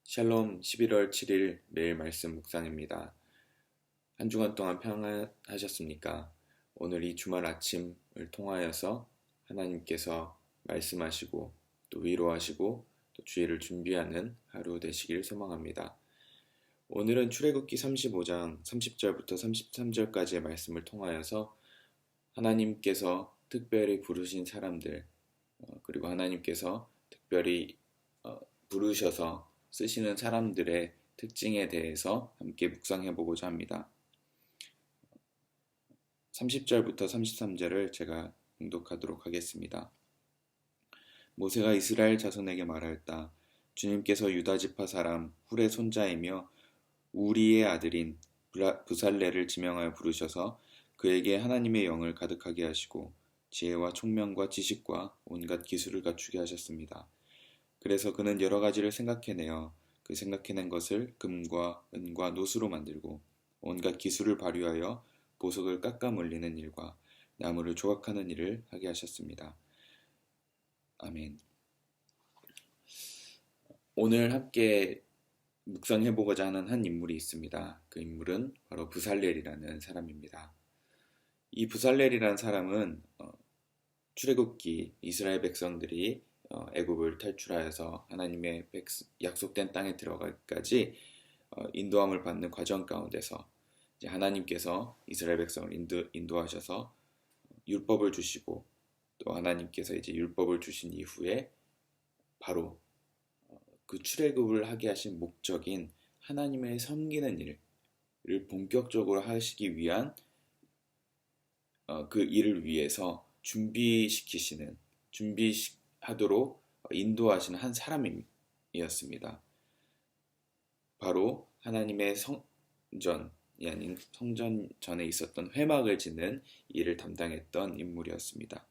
샬롬 11월 7일 매일 말씀 묵상입니다. 한 주간 동안 평안하셨습니까? 오늘 이 주말 아침을 통하여서 하나님께서 말씀하시고 또 위로하시고 또 주의를 준비하는 하루 되시길 소망합니다. 오늘은 출애굽기 35장 30절부터 33절까지의 말씀을 통하여서 하나님께서 특별히 부르신 사람들 그리고 하나님께서 특별히 부르셔서 쓰시는 사람들의 특징에 대해서 함께 묵상해 보고자 합니다. 30절부터 33절을 제가 봉독하도록 하겠습니다. 모세가 이스라엘 자손에게 말하였다. 주님께서 유다 지파 사람 훌의 손자이며 우리의 아들인 부살레를 지명하여 부르셔서 그에게 하나님의 영을 가득하게 하시고 지혜와 총명과 지식과 온갖 기술을 갖추게 하셨습니다. 그래서 그는 여러 가지를 생각해내어 그 생각해낸 것을 금과 은과 노수로 만들고 온갖 기술을 발휘하여 보석을 깎아 물리는 일과 나무를 조각하는 일을 하게 하셨습니다. 아멘. 오늘 함께 묵상해보고자 하는 한 인물이 있습니다. 그 인물은 바로 부살렐이라는 사람입니다. 이 부살렐이라는 사람은 출애굽기 이스라엘 백성들이 애굽을 탈출하여서 하나님의 약속된 땅에 들어가기까지 인도함을 받는 과정 가운데서 이제 하나님께서 이스라엘 백성을 인도하셔서 율법을 주시고 또 하나님께서 이제 율법을 주신 이후에 바로 그 출애굽을 하게 하신 목적인 하나님을 섬기는 일을 본격적으로 하시기 위한 그 일을 위해서 준비하도록 인도하시는 한 사람이었습니다. 바로 하나님의 성전이 아닌 성전 전에 있었던 회막을 짓는 일을 담당했던 인물이었습니다.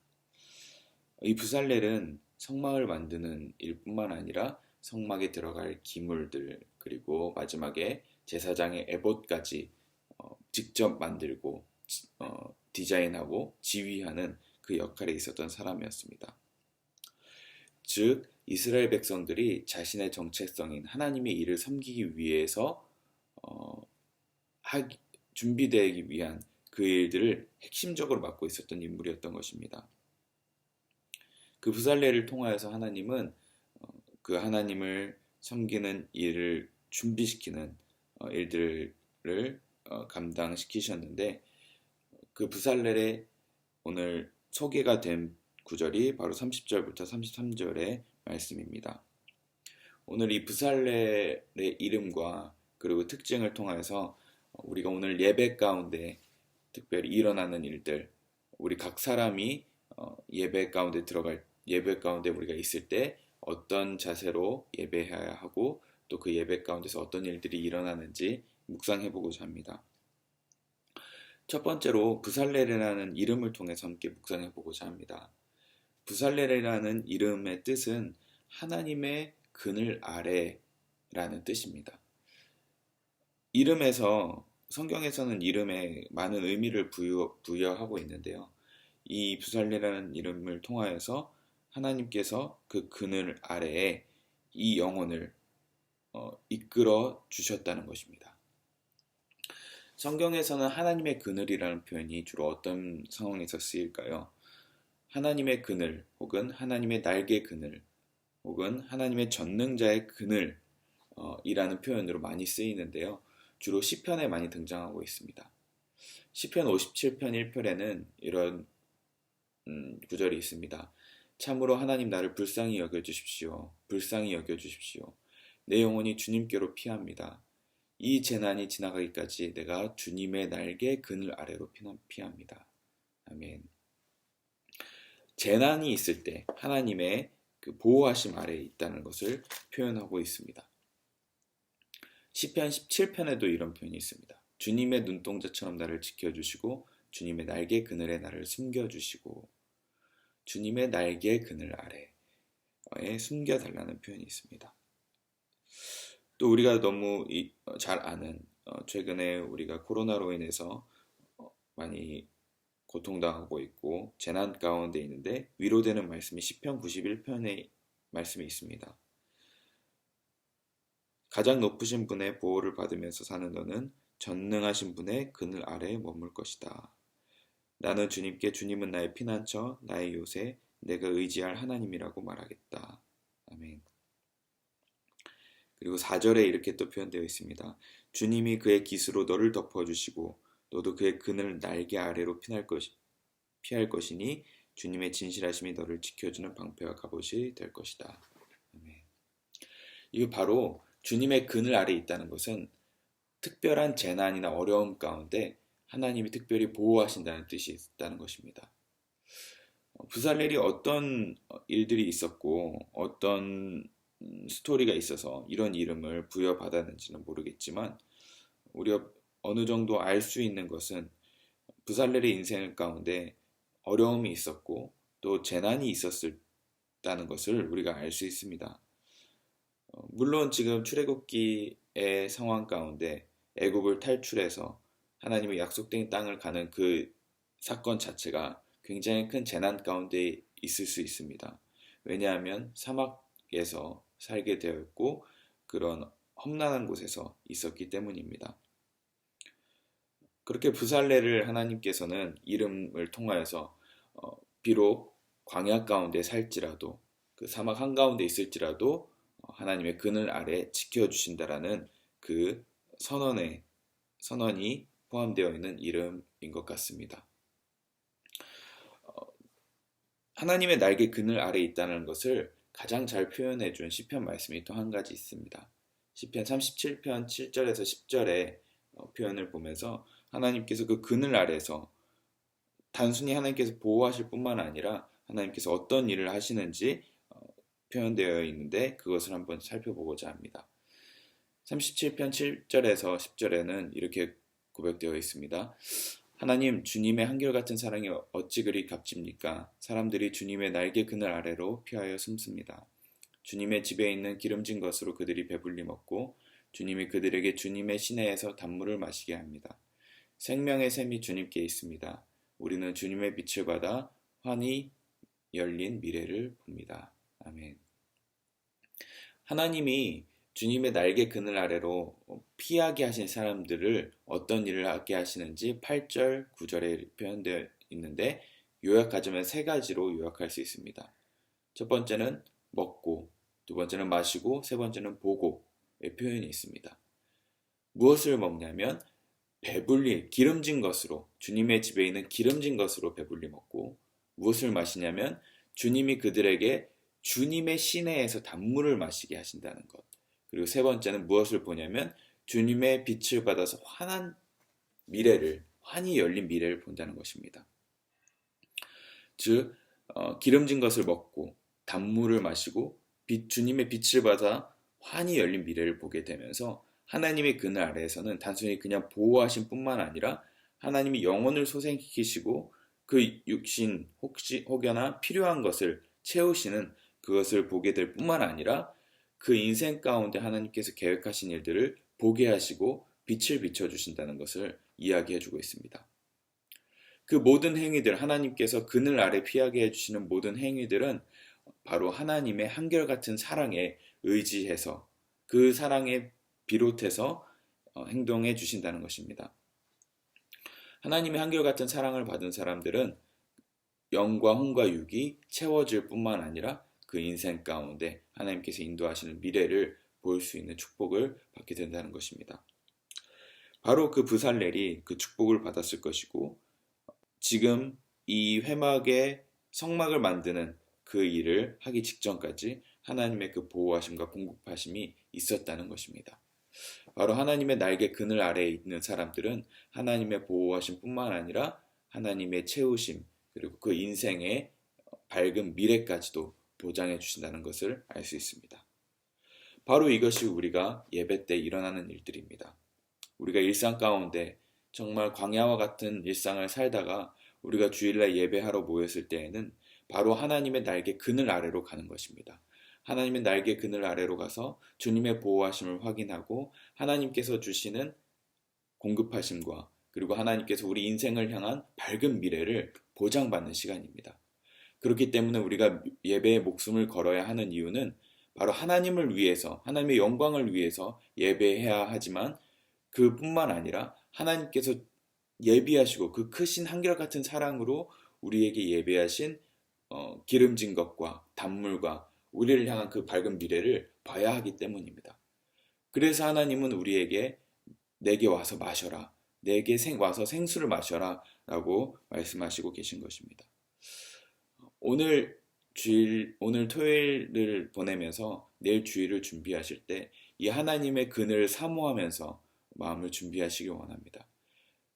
이 부살렐은 성막을 만드는 일뿐만 아니라 성막에 들어갈 기물들 그리고 마지막에 제사장의 에봇까지 직접 만들고 디자인하고 지휘하는 그 역할에 있었던 사람이었습니다. 즉 이스라엘 백성들이 자신의 정체성인 하나님의 일을 섬기기 위해서 준비되기 위한 그 일들을 핵심적으로 맡고 있었던 인물이었던 것입니다. 그 부살렐을 통하여서 하나님은 그 하나님을 섬기는 일을 준비시키는 일들을 감당시키셨는데 그 부살렐의 오늘 소개가 된 구절이 바로 30절부터 33절의 말씀입니다. 오늘 이 부살렐의 이름과 그리고 특징을 통해서 우리가 오늘 예배 가운데 특별히 일어나는 일들, 우리 각 사람이 예배 가운데 우리가 있을 때 어떤 자세로 예배해야 하고 또 그 예배 가운데서 어떤 일들이 일어나는지 묵상해보고자 합니다. 첫 번째로 부살렐이라는 이름을 통해서 함께 묵상해보고자 합니다. 부살렐이라는 이름의 뜻은 하나님의 그늘 아래라는 뜻입니다. 성경에서는 이름에 많은 의미를 부여하고 있는데요. 이 부살렐이라는 이름을 통하여서 하나님께서 그 그늘 아래에 이 영혼을 이끌어 주셨다는 것입니다. 성경에서는 하나님의 그늘이라는 표현이 주로 어떤 상황에서 쓰일까요? 하나님의 그늘 혹은 하나님의 날개 그늘 혹은 하나님의 전능자의 그늘 이라는 표현으로 많이 쓰이는데요. 주로 시편에 많이 등장하고 있습니다. 시편 57편 1편에는 이런 구절이 있습니다. 참으로 하나님 나를 불쌍히 여겨주십시오. 불쌍히 여겨주십시오. 내 영혼이 주님께로 피합니다. 이 재난이 지나가기까지 내가 주님의 날개 그늘 아래로 피합니다. 아멘. 재난이 있을 때 하나님의 그 보호하심 아래에 있다는 것을 표현하고 있습니다. 시편 17편에도 이런 표현이 있습니다. 주님의 눈동자처럼 나를 지켜주시고 주님의 날개 그늘에 나를 숨겨주시고 주님의 날개 그늘 아래에 숨겨달라는 표현이 있습니다. 또 우리가 너무 잘 아는 최근에 우리가 코로나로 인해서 많이 고통당하고 있고 재난 가운데 있는데 위로되는 말씀이 시편 91편의 말씀이 있습니다. 가장 높으신 분의 보호를 받으면서 사는 너는 전능하신 분의 그늘 아래에 머물 것이다. 나는 주님께 주님은 나의 피난처, 나의 요새, 내가 의지할 하나님이라고 말하겠다. 아멘. 그리고 4절에 이렇게 또 표현되어 있습니다. 주님이 그의 깃으로 너를 덮어주시고 너도 그의 그늘 날개 아래로 피할 것이니 주님의 진실하심이 너를 지켜주는 방패와 갑옷이 될 것이다. 아멘. 이거 바로 주님의 그늘 아래에 있다는 것은 특별한 재난이나 어려움 가운데 하나님이 특별히 보호하신다는 뜻이 있다는 것입니다. 부살렐이 어떤 일들이 있었고 어떤 스토리가 있어서 이런 이름을 부여받았는지는 모르겠지만 우리가 어느 정도 알 수 있는 것은 부살렐의 인생 가운데 어려움이 있었고 또 재난이 있었다는 것을 우리가 알 수 있습니다. 물론 지금 출애굽기의 상황 가운데 애굽을 탈출해서 하나님의 약속된 땅을 가는 그 사건 자체가 굉장히 큰 재난 가운데 있을 수 있습니다. 왜냐하면 사막에서 살게 되었고 그런 험난한 곳에서 있었기 때문입니다. 그렇게 부살레를 하나님께서는 이름을 통하여서 비록 광야 가운데 살지라도 그 사막 한가운데 있을지라도 하나님의 그늘 아래 지켜주신다라는 그 선언이 포함되어 있는 이름인 것 같습니다. 하나님의 날개 그늘 아래 있다는 것을 가장 잘 표현해 준 시편 말씀이 또 한 가지 있습니다. 시편 37편 7절에서 10절의 표현을 보면서 하나님께서 그 그늘 아래서 단순히 하나님께서 보호하실 뿐만 아니라 하나님께서 어떤 일을 하시는지 표현되어 있는데 그것을 한번 살펴보고자 합니다. 37편 7절에서 10절에는 이렇게 고백되어 있습니다. 하나님, 주님의 한결같은 사랑이 어찌 그리 값집니까? 사람들이 주님의 날개 그늘 아래로 피하여 숨습니다. 주님의 집에 있는 기름진 것으로 그들이 배불리 먹고 주님이 그들에게 주님의 시내에서 단물을 마시게 합니다. 생명의 샘이 주님께 있습니다. 우리는 주님의 빛을 받아 환히 열린 미래를 봅니다. 아멘. 하나님이 주님의 날개 그늘 아래로 피하게 하신 사람들을 어떤 일을 하게 하시는지 8절, 9절에 표현되어 있는데 요약하자면 세 가지로 요약할 수 있습니다. 첫 번째는 먹고, 두 번째는 마시고, 세 번째는 보고의 표현이 있습니다. 무엇을 먹냐면 배불리 기름진 것으로 주님의 집에 있는 기름진 것으로 배불리 먹고 무엇을 마시냐면 주님이 그들에게 주님의 시내에서 단물을 마시게 하신다는 것. 그리고 세 번째는 무엇을 보냐면 주님의 빛을 받아서 환히 열린 미래를 본다는 것입니다. 즉 기름진 것을 먹고 단물을 마시고 주님의 빛을 받아 환히 열린 미래를 보게 되면서 하나님의 그늘 아래에서는 단순히 그냥 보호하신 뿐만 아니라 하나님이 영혼을 소생시키시고 그 육신 혹여나 필요한 것을 채우시는 그것을 보게 될 뿐만 아니라 그 인생 가운데 하나님께서 계획하신 일들을 보게 하시고 빛을 비춰주신다는 것을 이야기해주고 있습니다. 그 모든 행위들, 하나님께서 그늘 아래 피하게 해주시는 모든 행위들은 바로 하나님의 한결같은 사랑에 의지해서 그 사랑에 비롯해서 행동해 주신다는 것입니다. 하나님의 한결같은 사랑을 받은 사람들은 영과 혼과 육이 채워질 뿐만 아니라 그 인생 가운데 하나님께서 인도하시는 미래를 볼 수 있는 축복을 받게 된다는 것입니다. 바로 그 부살렐이 그 축복을 받았을 것이고 지금 이 회막의 성막을 만드는 그 일을 하기 직전까지 하나님의 그 보호하심과 공급하심이 있었다는 것입니다. 바로 하나님의 날개 그늘 아래에 있는 사람들은 하나님의 보호하심 뿐만 아니라 하나님의 채우심 그리고 그 인생의 밝은 미래까지도 보장해 주신다는 것을 알 수 있습니다. 바로 이것이 우리가 예배 때 일어나는 일들입니다. 우리가 일상 가운데 정말 광야와 같은 일상을 살다가 우리가 주일날 예배하러 모였을 때에는 바로 하나님의 날개 그늘 아래로 가는 것입니다. 하나님의 날개 그늘 아래로 가서 주님의 보호하심을 확인하고 하나님께서 주시는 공급하심과 그리고 하나님께서 우리 인생을 향한 밝은 미래를 보장받는 시간입니다. 그렇기 때문에 우리가 예배에 목숨을 걸어야 하는 이유는 바로 하나님을 위해서, 하나님의 영광을 위해서 예배해야 하지만 그뿐만 아니라 하나님께서 예비하시고 그 크신 한결같은 사랑으로 우리에게 예배하신 기름진 것과 단물과 우리를 향한 그 밝은 미래를 봐야 하기 때문입니다. 그래서 하나님은 우리에게 내게 와서 마셔라, 내게 와서 생수를 마셔라 라고 말씀하시고 계신 것입니다. 오늘 토요일을 보내면서 내일 주일을 준비하실 때 이 하나님의 그늘을 사모하면서 마음을 준비하시기 원합니다.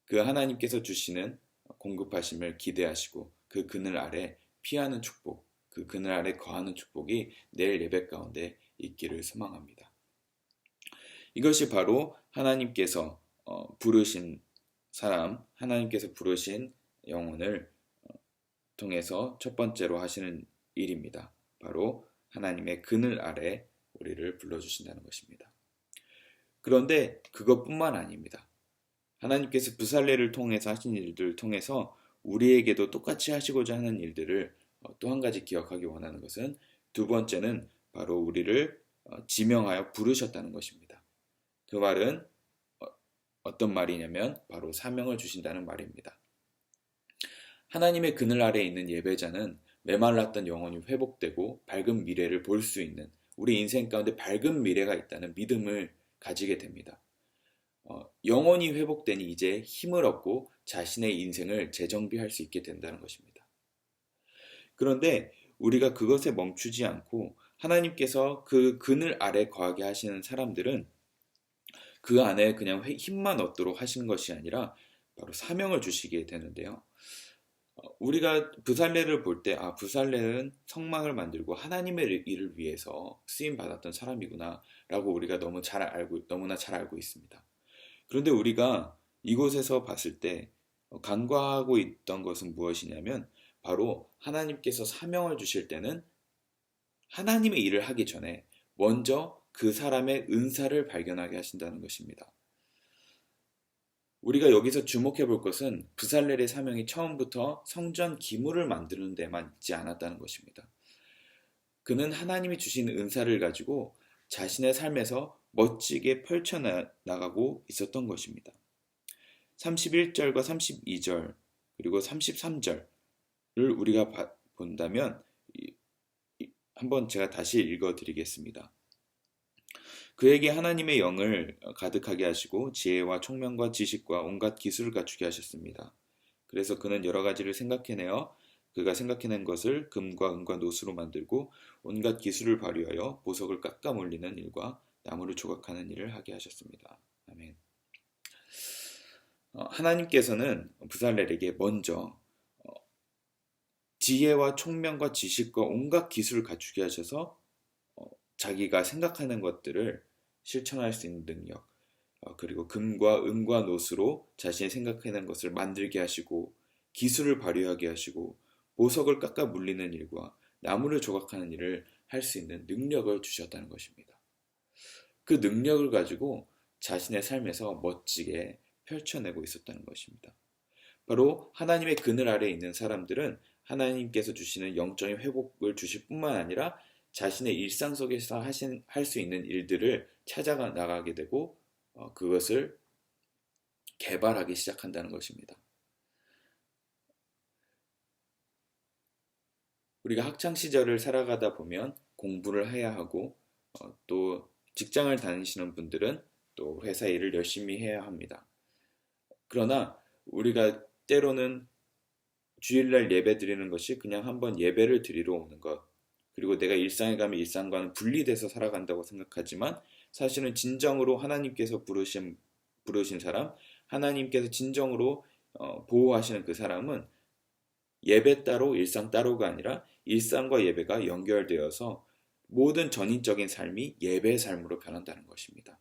그 하나님께서 주시는 공급하심을 기대하시고 그 그늘 아래 피하는 축복, 그 그늘 아래 거하는 축복이 내일 예배 가운데 있기를 소망합니다. 이것이 바로 하나님께서 부르신 사람, 하나님께서 부르신 영혼을 통해서 첫 번째로 하시는 일입니다. 바로 하나님의 그늘 아래 우리를 불러주신다는 것입니다. 그런데 그것뿐만 아닙니다. 하나님께서 부살레를 통해서 하신 일들을 통해서 우리에게도 똑같이 하시고자 하는 일들을 또 한 가지 기억하기 원하는 것은 두 번째는 바로 우리를 지명하여 부르셨다는 것입니다. 그 말은 어떤 말이냐면 바로 사명을 주신다는 말입니다. 하나님의 그늘 아래에 있는 예배자는 메말랐던 영혼이 회복되고 밝은 미래를 볼 수 있는, 우리 인생 가운데 밝은 미래가 있다는 믿음을 가지게 됩니다. 영혼이 회복되니 이제 힘을 얻고 자신의 인생을 재정비할 수 있게 된다는 것입니다. 그런데 우리가 그것에 멈추지 않고 하나님께서 그 그늘 아래 거하게 하시는 사람들은 그 안에 그냥 힘만 얻도록 하시는 것이 아니라 바로 사명을 주시게 되는데요. 우리가 부살레를 볼 때, 부살레는 성막을 만들고 하나님의 일을 위해서 쓰임 받았던 사람이구나 라고 우리가 너무나 잘 알고 있습니다. 그런데 우리가 이곳에서 봤을 때 간과하고 있던 것은 무엇이냐면 바로 하나님께서 사명을 주실 때는 하나님의 일을 하기 전에 먼저 그 사람의 은사를 발견하게 하신다는 것입니다. 우리가 여기서 주목해 볼 것은 부살렐의 사명이 처음부터 성전 기물을 만드는 데만 있지 않았다는 것입니다. 그는 하나님이 주신 은사를 가지고 자신의 삶에서 멋지게 펼쳐나가고 있었던 것입니다. 31절과 32절 그리고 33절을 우리가 본다면 한번 제가 다시 읽어드리겠습니다. 그에게 하나님의 영을 가득하게 하시고 지혜와 총명과 지식과 온갖 기술을 갖추게 하셨습니다. 그래서 그는 여러 가지를 생각해내어 그가 생각해낸 것을 금과 은과 노수로 만들고 온갖 기술을 발휘하여 보석을 깎아 물리는 일과 나무를 조각하는 일을 하게 하셨습니다. 아멘. 하나님께서는 부살렐에게 먼저 지혜와 총명과 지식과 온갖 기술을 갖추게 하셔서 자기가 생각하는 것들을 실천할 수 있는 능력, 그리고 금과 은과 노수로 자신이 생각해낸 것을 만들게 하시고 기술을 발휘하게 하시고 보석을 깎아 물리는 일과 나무를 조각하는 일을 할 수 있는 능력을 주셨다는 것입니다. 그 능력을 가지고 자신의 삶에서 멋지게 펼쳐내고 있었다는 것입니다. 바로 하나님의 그늘 아래에 있는 사람들은 하나님께서 주시는 영적인 회복을 주실 뿐만 아니라 자신의 일상 속에서 할 수 있는 일들을 찾아가 나가게 되고 그것을 개발하기 시작한다는 것입니다. 우리가 학창 시절을 살아가다 보면 공부를 해야 하고 또 직장을 다니시는 분들은 또 회사 일을 열심히 해야 합니다. 그러나 우리가 때로는 주일날 예배 드리는 것이 그냥 한번 예배를 드리러 오는 것, 그리고 내가 일상에 가면 일상과는 분리돼서 살아간다고 생각하지만 사실은 진정으로 하나님께서 부르신 사람, 하나님께서 진정으로 보호하시는 그 사람은 예배 따로 일상 따로가 아니라 일상과 예배가 연결되어서 모든 전인적인 삶이 예배의 삶으로 변한다는 것입니다.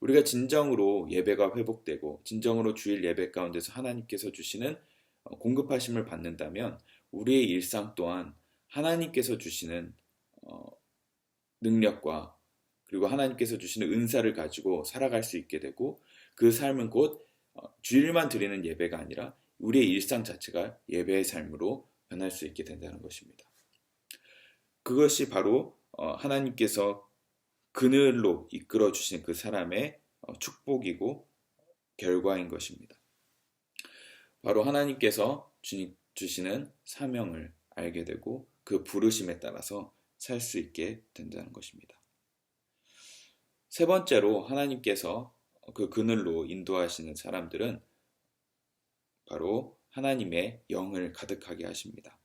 우리가 진정으로 예배가 회복되고 진정으로 주일 예배 가운데서 하나님께서 주시는 공급하심을 받는다면 우리의 일상 또한 하나님께서 주시는 능력과 그리고 하나님께서 주시는 은사를 가지고 살아갈 수 있게 되고 그 삶은 곧 주일만 드리는 예배가 아니라 우리의 일상 자체가 예배의 삶으로 변할 수 있게 된다는 것입니다. 그것이 바로 하나님께서 그늘로 이끌어 주신 그 사람의 축복이고 결과인 것입니다. 바로 하나님께서 주시는 사명을 알게 되고 그 부르심에 따라서 살 수 있게 된다는 것입니다. 세 번째로 하나님께서 그 그늘로 인도하시는 사람들은 바로 하나님의 영을 가득하게 하십니다.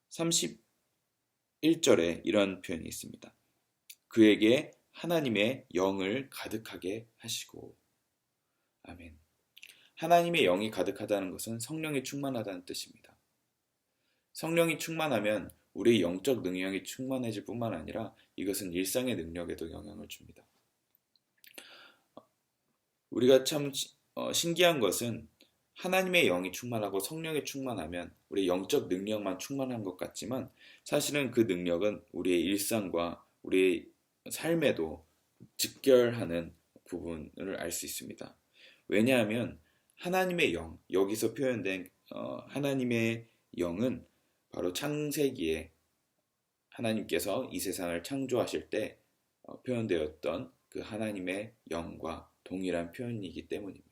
31절에 이런 표현이 있습니다. 그에게 하나님의 영을 가득하게 하시고. 아멘. 하나님의 영이 가득하다는 것은 성령이 충만하다는 뜻입니다. 성령이 충만하면 우리의 영적 능력이 충만해질 뿐만 아니라 이것은 일상의 능력에도 영향을 줍니다. 우리가 참 신기한 것은 하나님의 영이 충만하고 성령이 충만하면 우리의 영적 능력만 충만한 것 같지만 사실은 그 능력은 우리의 일상과 우리의 삶에도 직결하는 부분을 알 수 있습니다. 왜냐하면 하나님의 영, 여기서 표현된 하나님의 영은 바로 창세기에 하나님께서 이 세상을 창조하실 때 표현되었던 그 하나님의 영과 동일한 표현이기 때문입니다.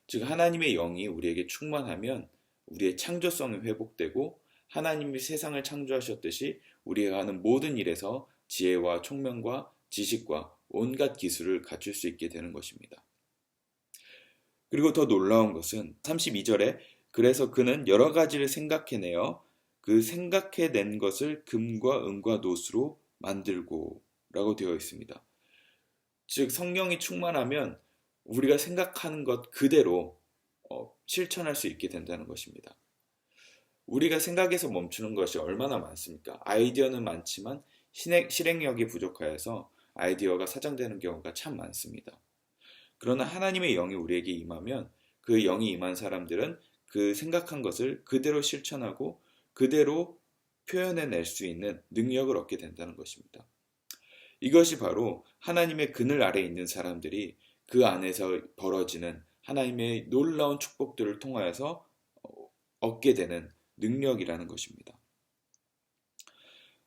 즉 하나님의 영이 우리에게 충만하면 우리의 창조성이 회복되고 하나님이 세상을 창조하셨듯이 우리가 하는 모든 일에서 지혜와 총명과 지식과 온갖 기술을 갖출 수 있게 되는 것입니다. 그리고 더 놀라운 것은 32절에 그래서 그는 여러 가지를 생각해내어 그 생각해낸 것을 금과 은과 노수로 만들고 라고 되어 있습니다. 즉 성령이 충만하면 우리가 생각하는 것 그대로 실천할 수 있게 된다는 것입니다. 우리가 생각에서 멈추는 것이 얼마나 많습니까? 아이디어는 많지만 실행력이 부족하여서 아이디어가 사장되는 경우가 참 많습니다. 그러나 하나님의 영이 우리에게 임하면 그 영이 임한 사람들은 그 생각한 것을 그대로 실천하고 그대로 표현해낼 수 있는 능력을 얻게 된다는 것입니다. 이것이 바로 하나님의 그늘 아래에 있는 사람들이 그 안에서 벌어지는 하나님의 놀라운 축복들을 통하여서 얻게 되는 능력이라는 것입니다.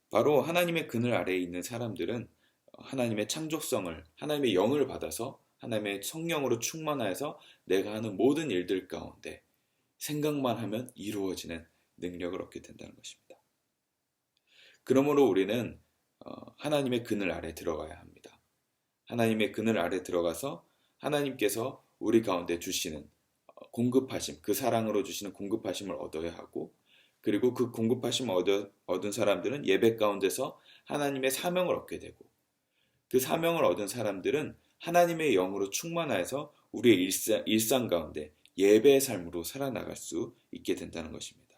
바로 하나님의 그늘 아래에 있는 사람들은 하나님의 창조성을, 하나님의 영을 받아서 하나님의 성령으로 충만하여서 내가 하는 모든 일들 가운데 생각만 하면 이루어지는 능력을 얻게 된다는 것입니다. 그러므로 우리는 하나님의 그늘 아래 들어가야 합니다. 하나님의 그늘 아래 들어가서 하나님께서 우리 가운데 주시는 공급하심, 그 사랑으로 주시는 공급하심을 얻어야 하고 그리고 그 공급하심을 얻은 사람들은 예배 가운데서 하나님의 사명을 얻게 되고 그 사명을 얻은 사람들은 하나님의 영으로 충만하여서 우리의 일상 가운데 예배의 삶으로 살아나갈 수 있게 된다는 것입니다.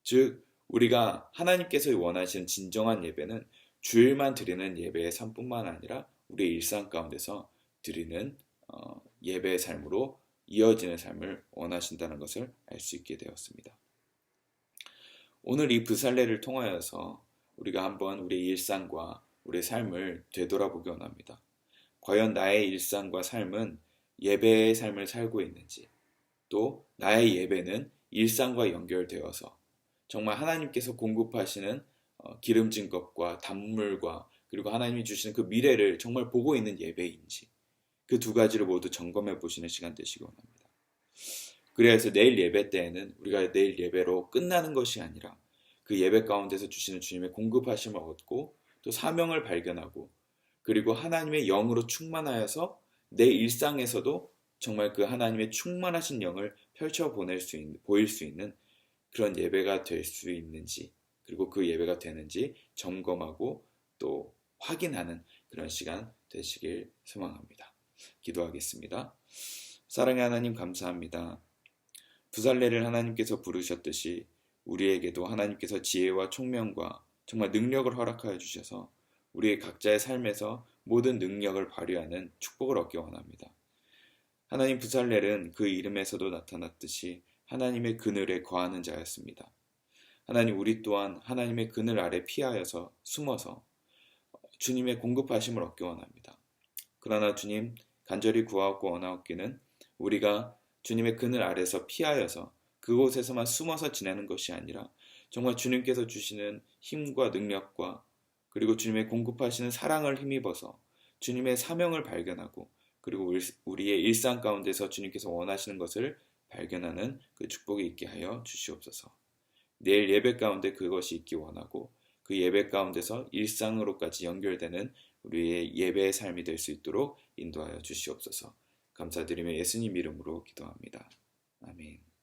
즉 우리가 하나님께서 원하시는 진정한 예배는 주일만 드리는 예배의 삶뿐만 아니라 우리의 일상 가운데서 드리는 예배의 삶으로 이어지는 삶을 원하신다는 것을 알 수 있게 되었습니다. 오늘 이 부살레를 통하여서 우리가 한번 우리의 일상과 우리의 삶을 되돌아보기 원합니다. 과연 나의 일상과 삶은 예배의 삶을 살고 있는지, 또 나의 예배는 일상과 연결되어서 정말 하나님께서 공급하시는 기름진 것과 단물과 그리고 하나님이 주시는 그 미래를 정말 보고 있는 예배인지 그 두 가지를 모두 점검해 보시는 시간 되시기 원합니다. 그래서 내일 예배 때에는 우리가 내일 예배로 끝나는 것이 아니라 그 예배 가운데서 주시는 주님의 공급하심을 얻고 또 사명을 발견하고 그리고 하나님의 영으로 충만하여서 내 일상에서도 정말 그 하나님의 충만하신 영을 펼쳐 보일 수 있는 그런 예배가 될 수 있는지 그리고 그 예배가 되는지 점검하고 또 확인하는 그런 시간 되시길 소망합니다. 기도하겠습니다. 사랑의 하나님 감사합니다. 부살레를 하나님께서 부르셨듯이 우리에게도 하나님께서 지혜와 총명과 정말 능력을 허락하여 주셔서 우리의 각자의 삶에서 모든 능력을 발휘하는 축복을 얻기 원합니다. 하나님 부살렐은 그 이름에서도 나타났듯이 하나님의 그늘에 거하는 자였습니다. 하나님 우리 또한 하나님의 그늘 아래 피하여서 숨어서 주님의 공급하심을 얻기 원합니다. 그러나 주님 간절히 구하옵고 원하옵기는 우리가 주님의 그늘 아래서 피하여서 그곳에서만 숨어서 지내는 것이 아니라 정말 주님께서 주시는 힘과 능력과 그리고 주님의 공급하시는 사랑을 힘입어서 주님의 사명을 발견하고 그리고 우리의 일상 가운데서 주님께서 원하시는 것을 발견하는 그 축복이 있게 하여 주시옵소서. 내일 예배 가운데 그것이 있기 원하고 그 예배 가운데서 일상으로까지 연결되는 우리의 예배의 삶이 될 수 있도록 인도하여 주시옵소서. 감사드리며 예수님 이름으로 기도합니다. 아멘.